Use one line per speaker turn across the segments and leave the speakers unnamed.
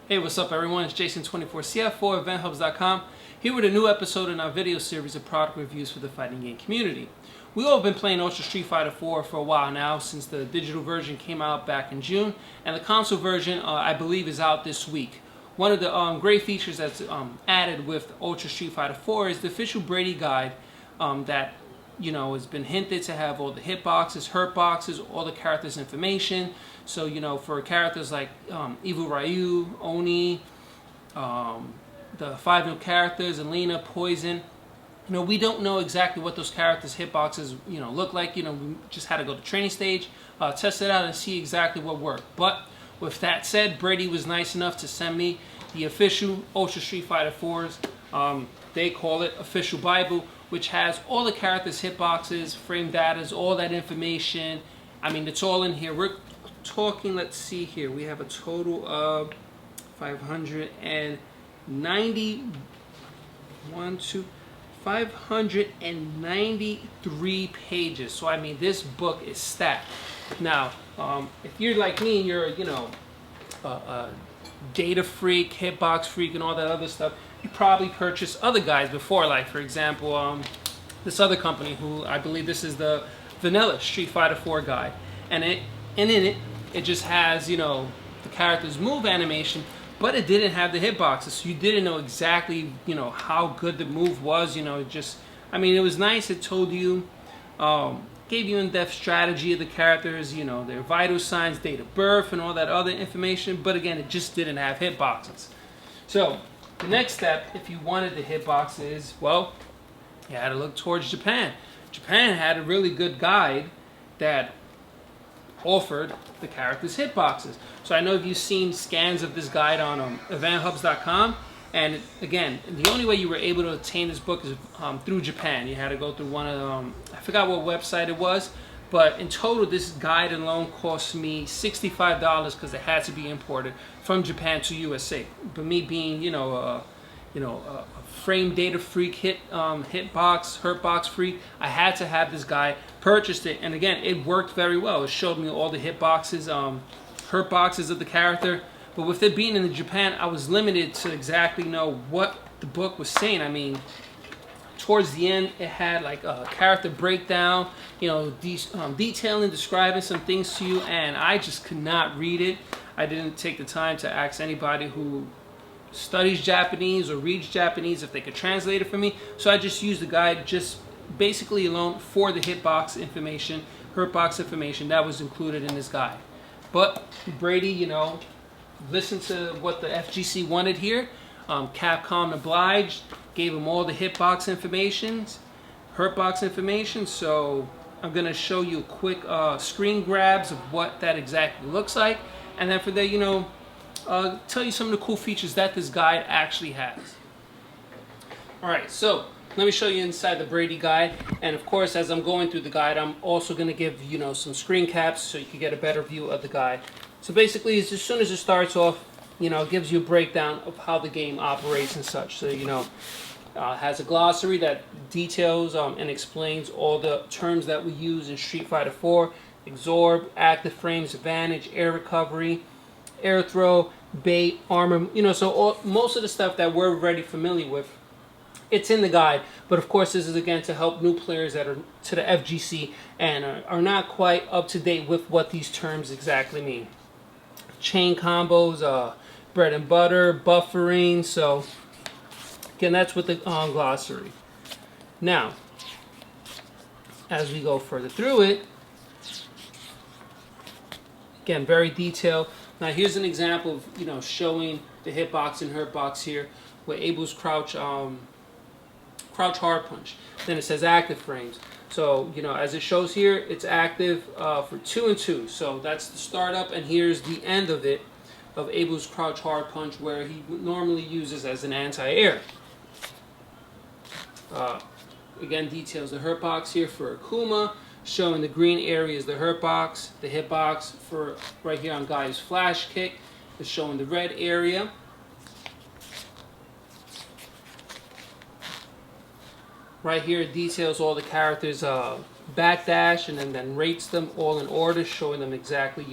Hey, what's up everyone? It's Jason24CF for EventHubs.com, here with a new episode in our video series of product reviews for the fighting game community. We've all been playing Ultra Street Fighter 4 for a while now, since the digital version came out back in June, and the console version I believe is out this week. One of the great features that's added with Ultra Street Fighter 4 is the official Brady guide that has been hinted to have all the hitboxes, hurt boxes, all the characters' information. So, for characters like Evil Ryu, Oni, the 5 new characters, Alina, Poison, we don't know exactly what those characters' hitboxes, look like. We just had to go to training stage, test it out, and see exactly what worked. But with that said, Brady was nice enough to send me the official Ultra Street Fighter 4's, they call it Official Bible, which has all the characters' hitboxes, frame datas, all that information. I mean, it's all in here. We're talking, let's see here, we have a total of 593 pages. So I mean, this book is stacked. Now, if you're like me and you're a data freak, hitbox freak, and all that other stuff, you probably purchased other guides before, like for example this other company, who I believe this is the vanilla Street Fighter 4 guide, and in it just has the character's move animation, but it didn't have the hitboxes, so you didn't know exactly how good the move was. It was nice. It told you, gave you in-depth strategy of the characters, their vital signs, date of birth, and all that other information, but again, it just didn't have hitboxes. So the next step, if you wanted the hitboxes, well, you had to look towards Japan. Japan had a really good guide that offered the characters' hitboxes. So I know if you've seen scans of this guide on EventHubs.com, and again, the only way you were able to obtain this book is through Japan. You had to go through one of I forgot what website it was, but in total, this guide alone cost me $65 because it had to be imported from Japan to USA. But me being, a frame data freak, hitbox, hurtbox freak, I had to have this guide. Purchased it, and again, it worked very well. It showed me all the hitboxes, hurtboxes of the character. But with it being in Japan, I was limited to exactly know what the book was saying. I mean, towards the end, it had like a character breakdown, detailing, describing some things to you, and I just could not read it. I didn't take the time to ask anybody who studies Japanese or reads Japanese if they could translate it for me. So I just used the guide just basically alone for the hitbox information, hurtbox information that was included in this guide. But Brady, listened to what the FGC wanted here. Capcom obliged, gave them all the hitbox information, hurtbox information. So I'm going to show you quick screen grabs of what that exactly looks like, and then for there, tell you some of the cool features that this guide actually has. Alright, so let me show you inside the Brady guide, and of course, as I'm going through the guide, I'm also going to give some screen caps so you can get a better view of the guide. So basically, as soon as it starts off, it gives you a breakdown of how the game operates and such. So has a glossary that details and explains all the terms that we use in Street Fighter 4: absorb, active frames, advantage, air recovery, air throw, bait, armor. So most of the stuff that we're already familiar with, it's in the guide. But of course, this is again to help new players that are to the FGC and are not quite up to date with what these terms exactly mean. Chain combos, bread and butter, buffering. So again, that's with the glossary. Now, as we go further through it, again, very detailed. Now here's an example of showing the hitbox and hurtbox here, where Abel's crouch hard punch. Then it says active frames. So as it shows here, it's active for 2 and 2. So that's the startup, and here's the end of it, of Abel's crouch hard punch, where he normally uses as an anti-air. Again, details the hurtbox here for Akuma, showing the green area is the hurtbox. The hitbox for right here on Guy's flash kick is showing the red area. Right here it details all the characters' backdash, and then rates them all in order, showing them exactly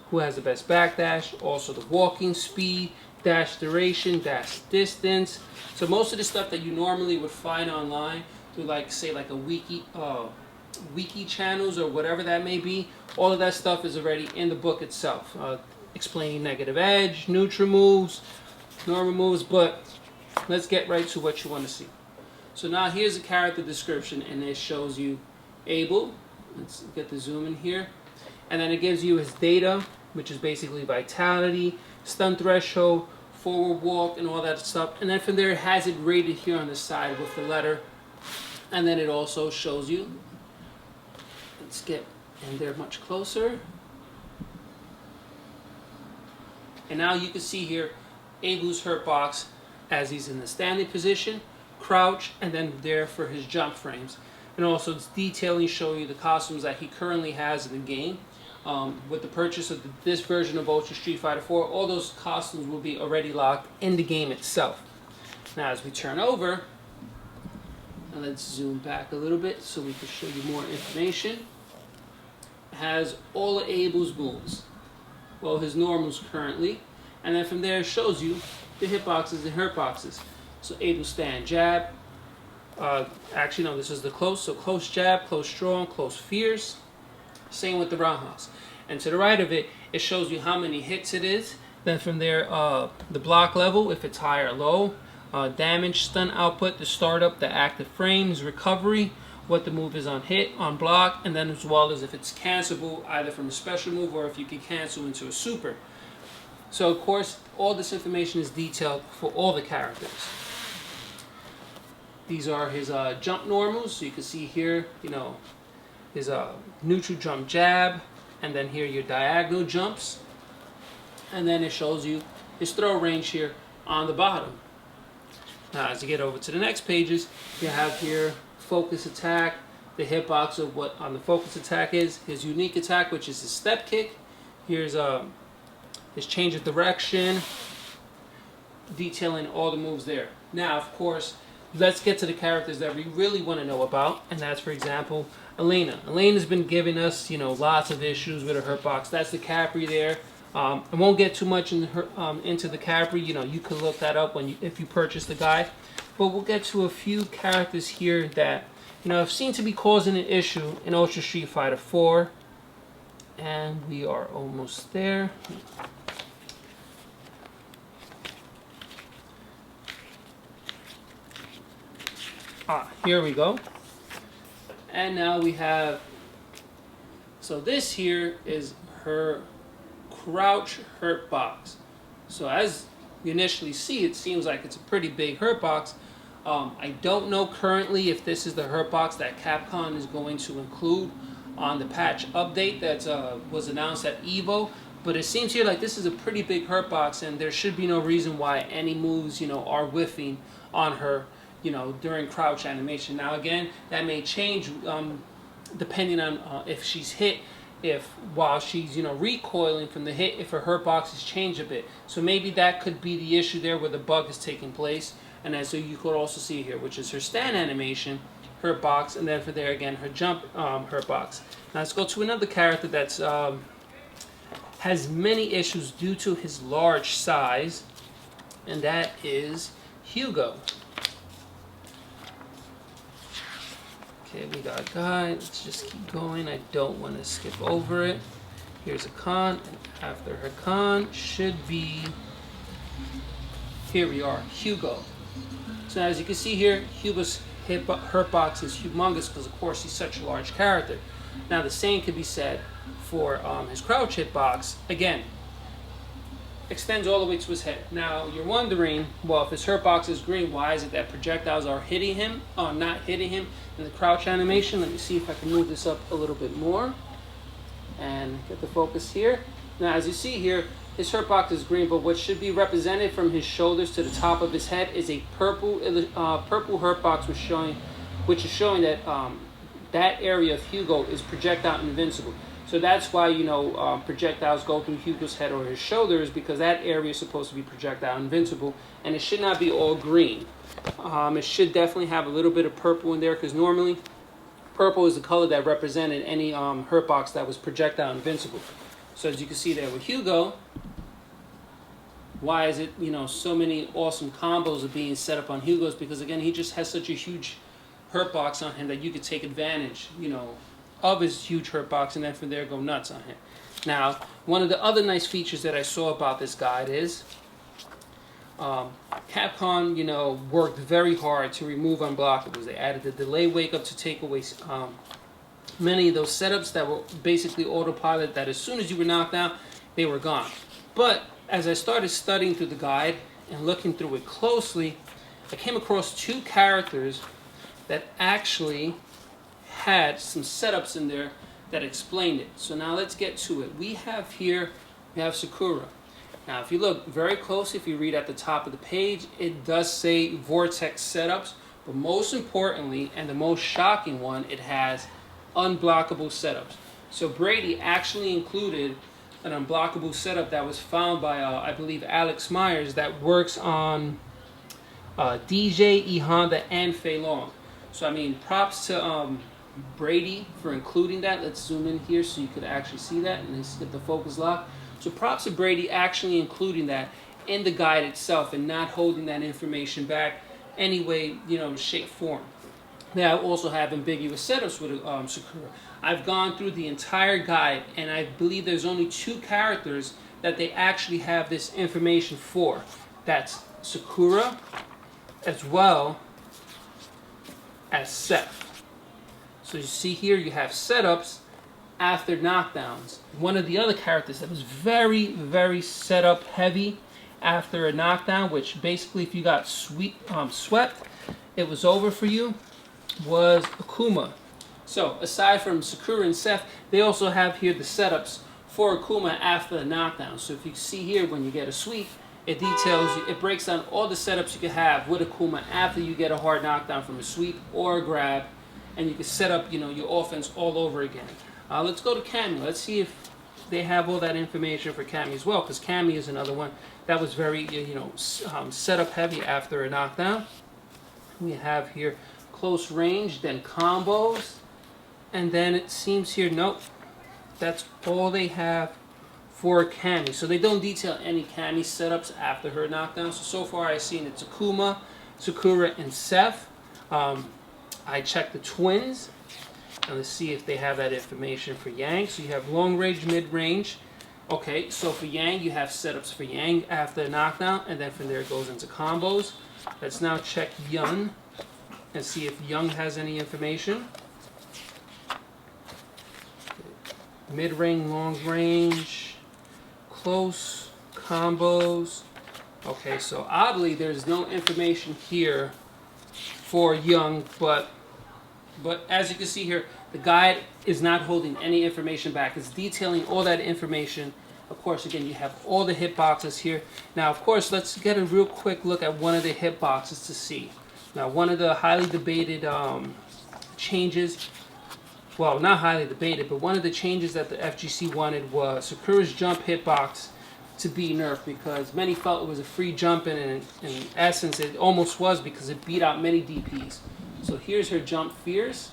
who has the best backdash, also the walking speed, dash duration, dash distance. So most of the stuff that you normally would find online through, like, say, like a wiki channels or whatever that may be, all of that stuff is already in the book itself, explaining negative edge, neutral moves, normal moves. But let's get right to what you want to see. So now here's a character description, and it shows you Abel. Let's get the zoom in here. And then it gives you his data, which is basically vitality, stun threshold, forward walk, and all that stuff. And then from there it has it rated here on the side with the letter. And then it also shows you, let's get in there much closer. And now you can see here Abel's hurt box as he's in the standing position, crouch, and then there for his jump frames. And also it's detailing, showing you the costumes that he currently has in the game. With the purchase of this version of Ultra Street Fighter 4, all those costumes will be already locked in the game itself. Now as we turn over, and let's zoom back a little bit so we can show you more information. It has all of Abel's moves, well, his normals currently, and then from there it shows you the hitboxes and hurt boxes. So Abel stand jab, actually no, this is the close, so close jab, close strong, close fierce. Same with the roundhouse. And to the right of it, it shows you how many hits it is. Then from there, the block level, if it's high or low, damage, stun output, the startup, the active frames, recovery, what the move is on hit, on block, and then as well as if it's cancelable, either from a special move or if you can cancel into a super. So of course, all this information is detailed for all the characters. These are his jump normals, so you can see here, you know, his neutral jump jab, and then here your diagonal jumps, and then it shows you his throw range here on the bottom. Now as you get over to the next pages, you have here focus attack, the hitbox of what on the focus attack is, his unique attack, which is his step kick. Here's his change of direction, detailing all the moves there. Now of course, let's get to the characters that we really want to know about, and that's, for example, Elena. Elena's been giving us, you know, lots of issues with her hurt box. That's the Capri there. I won't get too much into the Capri. You know, you can look that up if you purchase the guide. But we'll get to a few characters here that, you know, have seemed to be causing an issue in Ultra Street Fighter 4. And we are almost there. Here we go. And now we have, so this here is her crouch hurt box. So as you initially see, it seems like it's a pretty big hurt box. I don't know currently if this is the hurt box that Capcom is going to include on the patch update that was announced at EVO, but it seems here like this is a pretty big hurt box, and there should be no reason why any moves, you know, are whiffing on her, you know, during crouch animation. Now again, that may change depending on if she's hit, if while she's, you know, recoiling from the hit, if her hurt box is changed a bit. So maybe that could be the issue there where the bug is taking place. And then so you could also see here, which is her stand animation, hurt box, and then for there again her jump hurt box. Now let's go to another character that's has many issues due to his large size, and that is Hugo. Okay, we got a guy. Let's just keep going. I don't want to skip over it. Here's a con, and after her con should be, here we are, Hugo. So as you can see here, Hugo's hurt box is humongous because of course he's such a large character. Now the same could be said for his crouch hitbox. Again, extends all the way to his head. Now you're wondering, well, if his hurt box is green, why is it that projectiles are hitting him, not hitting him in the crouch animation? Let me see if I can move this up a little bit more and get the focus here. Now as you see here, his hurt box is green, but what should be represented from his shoulders to the top of his head is a purple hurt box, which is showing that that area of Hugo is projectile invincible. So that's why, you know, projectiles go through Hugo's head or his shoulders, because that area is supposed to be projectile invincible, and it should not be all green. It should definitely have a little bit of purple in there, because normally purple is the color that represented any hurt box that was projectile invincible. So as you can see there with Hugo, why is it, you know, so many awesome combos are being set up on Hugo's, because again, he just has such a huge hurt box on him that you could take advantage, you know, of his huge hurt box, and then from there go nuts on him. Now, one of the other nice features that I saw about this guide is Capcom, you know, worked very hard to remove unblockables. They added the delay wake up to take away many of those setups that were basically autopilot, that as soon as you were knocked out, they were gone. But as I started studying through the guide and looking through it closely, I came across two characters that actually had some setups in there that explained it. So now let's get to it. We have Sakura. Now if you look very closely, if you read at the top of the page, it does say Vortex setups, but most importantly, and the most shocking one, it has unblockable setups. So Brady actually included an unblockable setup that was found by, I believe, Alex Myers, that works on DJ, E Honda, and Fei Long. So I mean, props to Brady for including that. Let's zoom in here so you could actually see that, and let's get the focus lock. So props to Brady actually including that in the guide itself and not holding that information back any way, you know, shape, form. Now I also have ambiguous setups with Sakura. I've gone through the entire guide, and I believe there's only two characters that they actually have this information for. That's Sakura as well as Seth. So you see here you have setups after knockdowns. One of the other characters that was very, very setup heavy after a knockdown, which basically if you got swept, it was over for you, was Akuma. So aside from Sakura and Seth, they also have here the setups for Akuma after the knockdown. So if you see here, when you get a sweep, it details, it breaks down all the setups you can have with Akuma after you get a hard knockdown from a sweep or a grab, and you can set up, you know, your offense all over again. Let's go to Cammy. Let's see if they have all that information for Cammy as well, because Cammy is another one that was very, you know, setup heavy after a knockdown. We have here close range, then combos, and then it seems here, nope, that's all they have for Cammy. So they don't detail any Cammy setups after her knockdown. So far I've seen it's Akuma, Sakura, and Seth. I checked the twins, and let's see if they have that information for Yang. So you have long range, mid range. Okay, so for Yang, you have setups for Yang after a knockdown, and then from there it goes into combos. Let's now check Yun and see if Young has any information. Mid-range, long range, close, combos. Okay, so oddly there's no information here for Young, but as you can see here, the guide is not holding any information back. It's detailing all that information. Of course, again, you have all the hitboxes here. Now, of course, let's get a real quick look at one of the hitboxes to see. Now, one of the highly debated changes, well, not highly debated, but one of the changes that the FGC wanted was Sakura's jump hitbox to be nerfed, because many felt it was a free jump, and in essence, it almost was, because it beat out many DPs. So here's her jump fierce.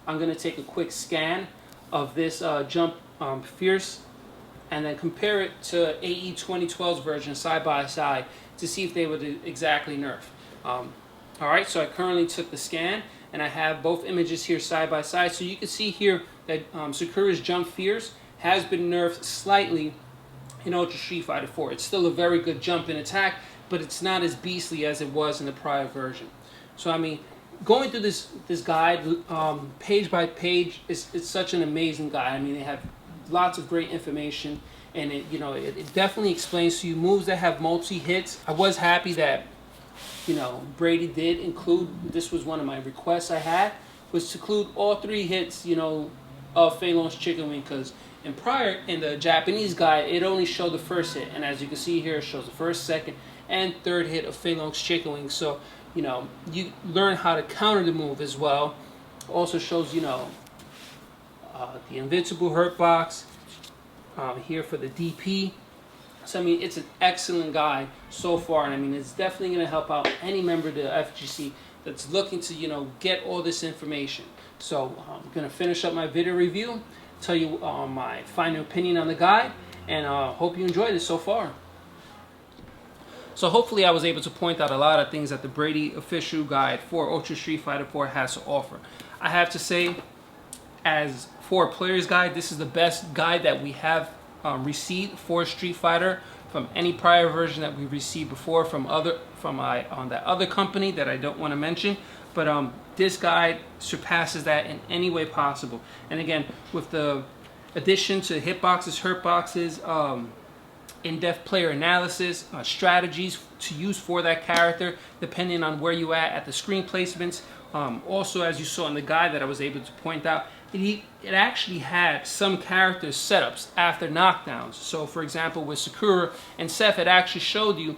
I'm going to take a quick scan of this jump fierce and then compare it to AE 2012's version side by side to see if they were exactly nerfed. Alright, so I currently took the scan, and I have both images here side by side. So you can see here that Sakura's jump fierce has been nerfed slightly in Ultra Street Fighter 4. It's still a very good jump and attack, but it's not as beastly as it was in the prior version. So I mean, going through this guide page by page, it's such an amazing guide. I mean, they have lots of great information, and it definitely explains to you moves that have multi hits. I was happy that Brady did include, this was one of my requests I had, was to include all 3 hits of Fei Long's chicken wing, because in the Japanese guide it only showed the first hit, and as you can see here it shows the first, second, and third hit of Fei Long's chicken wing. So you learn how to counter the move as well. Also shows the invincible hurt box here for the DP. So I mean, it's an excellent guide so far, and I mean, it's definitely going to help out any member of the FGC that's looking to get all this information. So I'm going to finish up my video review, tell you my final opinion on the guide, and hope you enjoyed it so far. So hopefully I was able to point out a lot of things that the Brady official guide for Ultra Street Fighter 4 has to offer. I have to say, as for a player's guide, this is the best guide that we have received for Street Fighter from any prior version that we received before from on that other company that I don't want to mention. But this guide surpasses that in any way possible. And again, with the addition to hitboxes, hurtboxes, in-depth player analysis, strategies to use for that character depending on where you at the screen placements. Also, as you saw in the guide that I was able to point out, it actually had some character setups after knockdowns. So for example, with Sakura and Seth, it actually showed you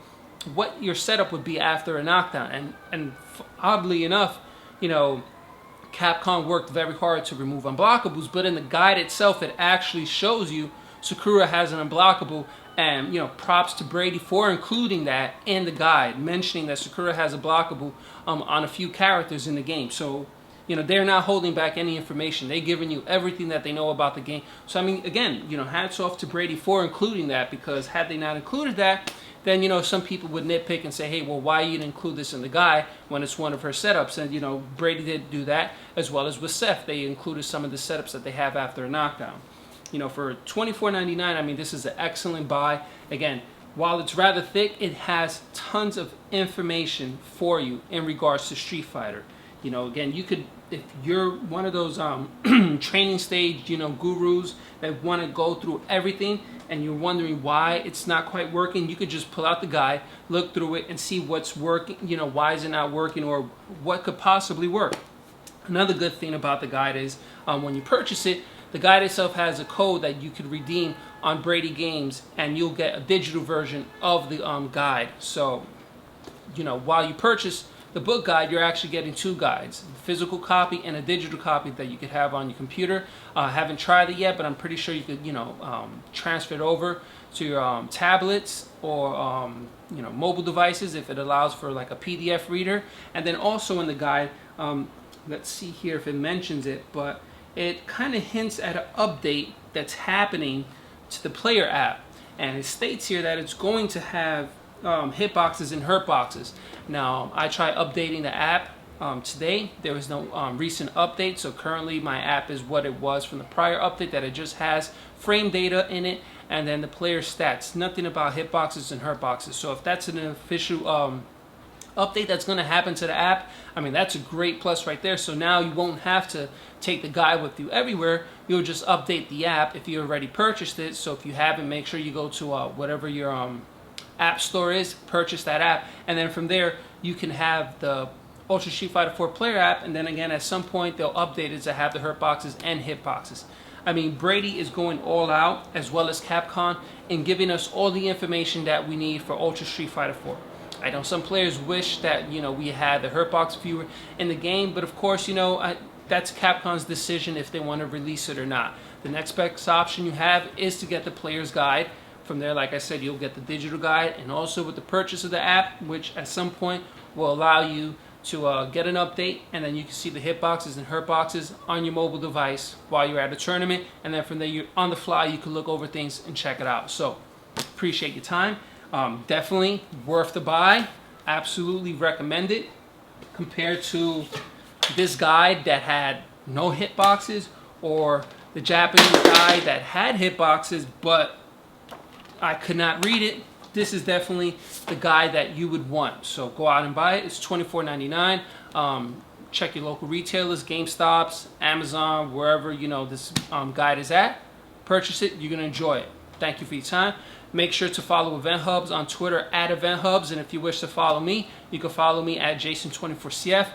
what your setup would be after a knockdown. And oddly enough, you know, Capcom worked very hard to remove unblockables, but in the guide itself, it actually shows you Sakura has an unblockable. And, you know, props to Brady for including that in the guide, mentioning that Sakura has a blockable on a few characters in the game. So, you know, they're not holding back any information. They're giving you everything that they know about the game. So, I mean, again, you know, hats off to Brady for including that, because had they not included that, then, you know, some people would nitpick and say, hey, well, why you didn't include this in the guide when it's one of her setups? And, you know, Brady did do that, as well as with Seth. They included some of the setups that they have after a knockdown. You know, for $24.99, I mean, this is an excellent buy. Again, while it's rather thick, it has tons of information for you in regards to Street Fighter. You know, again, you could, if you're one of those training stage, you know, gurus that want to go through everything and you're wondering why it's not quite working, you could just pull out the guide, look through it, and see what's working, you know, why is it not working, or what could possibly work. Another good thing about the guide is when you purchase it, the guide itself has a code that you could redeem on BradyGames, and you'll get a digital version of the guide. So, you know, while you purchase the book guide, you're actually getting two guides, a physical copy and a digital copy that you could have on your computer. I haven't tried it yet, but I'm pretty sure you could, you know, transfer it over to your tablets or, you know, mobile devices if it allows for like a PDF reader. And then also in the guide, let's see here if it mentions it, but it kind of hints at an update that's happening to the player app. And it states here that it's going to have hitboxes and hurtboxes. Now, I tried updating the app today. There was no recent update, so currently my app is what it was from the prior update, that it just has frame data in it and then the player stats. Nothing about hitboxes and hurtboxes. So if that's an official update that's going to happen to the app, I mean, that's a great plus right there. So now you won't have to take the guide with you everywhere. You'll just update the app if you already purchased it. So if you haven't, make sure you go to whatever your app store is, purchase that app, and then from there you can have the Ultra Street Fighter 4 player app, and then again at some point they'll update it to have the hurtboxes and hitboxes. I mean, Brady is going all out, as well as Capcom, in giving us all the information that we need for Ultra Street Fighter 4. I know some players wish that, you know, we had the hurtbox viewer in the game, but of course, you know, that's Capcom's decision if they want to release it or not. The next best option you have is to get the player's guide. From there, like I said, you'll get the digital guide, and also with the purchase of the app, which at some point will allow you to get an update, and then you can see the hitboxes and hurtboxes on your mobile device while you're at a tournament, and then from there, you're on the fly, you can look over things and check it out. So, appreciate your time. Definitely worth the buy. Absolutely recommend it. Compared to this guide that had no hitboxes, or the Japanese guide that had hitboxes, but I could not read it. This is definitely the guide that you would want. So go out and buy it. It's $24.99. Check your local retailers, GameStops, Amazon, wherever you know this guide is at. Purchase it. You're going to enjoy it. Thank you for your time. Make sure to follow Event Hubs on Twitter at Event Hubs. And if you wish to follow me, you can follow me at Jason24CF.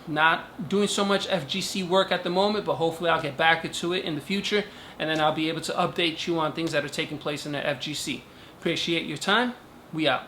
Not doing so much FGC work at the moment, but hopefully I'll get back into it in the future, and then I'll be able to update you on things that are taking place in the FGC. Appreciate your time. We out.